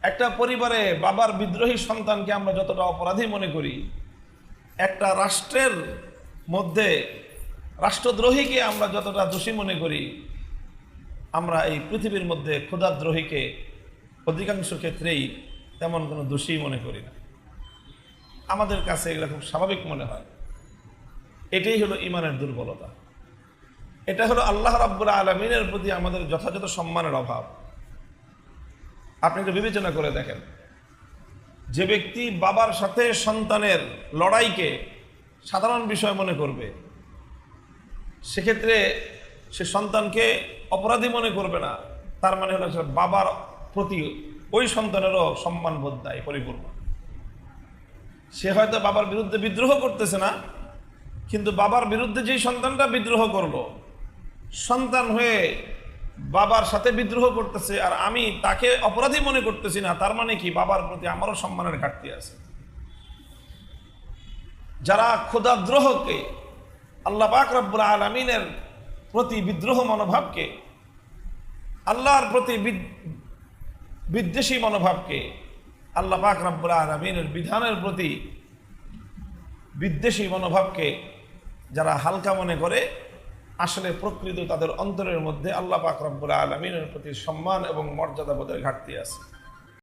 একটা পরিবারে বাবার বিদ্রোহী সন্তানকে আমরা যতটা অপরাধী মনে করি, একটা রাষ্ট্রের মধ্যে রাষ্ট্রদ্রোহীকে আমরা যতটা দোষী মনে করি, আমরা এই পৃথিবীর মধ্যে ক্ষুধাদ্রোহীকে অধিকাংশ ক্ষেত্রেই তেমন কোনো দোষী মনে করি না। আমাদের কাছে এগুলো খুব স্বাভাবিক মনে হয়। এটাই হলো ঈমানের দুর্বলতা। এটা হলো আল্লাহ রাব্বুল আলামিনের প্রতি আমাদের যথাযথ সম্মানের অভাব। আপনি একটু বিবেচনা করে দেখেন, যে ব্যক্তি বাবার সাথে সন্তানের লড়াইকে সাধারণ বিষয় মনে করবে, সেক্ষেত্রে সে সন্তানকে অপরাধী মনে করবে না। তার মানে হলো বাবার প্রতি ওই সন্তানেরও সম্মানবোধ নাই পরিপূর্ণ। সে হয়তো বাবার বিরুদ্ধে বিদ্রোহ করতেছে না, কিন্তু বাবার বিরুদ্ধে যেই সন্তানটা বিদ্রোহ করলো, সন্তান হয়ে বাবার সাথে বিদ্রোহ করতেছে আর আমি তাকে অপরাধী মনে করতেছি না, তার মানে কি বাবার প্রতি আমারও সম্মানের ঘাটতি আছে। যারা ক্ষুধাদ্রোহকে, আল্লাহ পাক রব্বুল আলামিনের প্রতি বিদ্রোহ মনোভাবকে, আল্লাহর প্রতি বিদ্বেষী মনোভাবকে, আল্লাহ পাক রব্বুল আলামিনের বিধানের প্রতি বিদ্বেষী মনোভাবকে যারা হালকা মনে করে, আসলে প্রকৃত তাদের অন্তরের মধ্যে আল্লাহ পাক রব্বুল আলামিনের প্রতি সম্মান এবং মর্যাদাবোধের ঘাটতি আছে।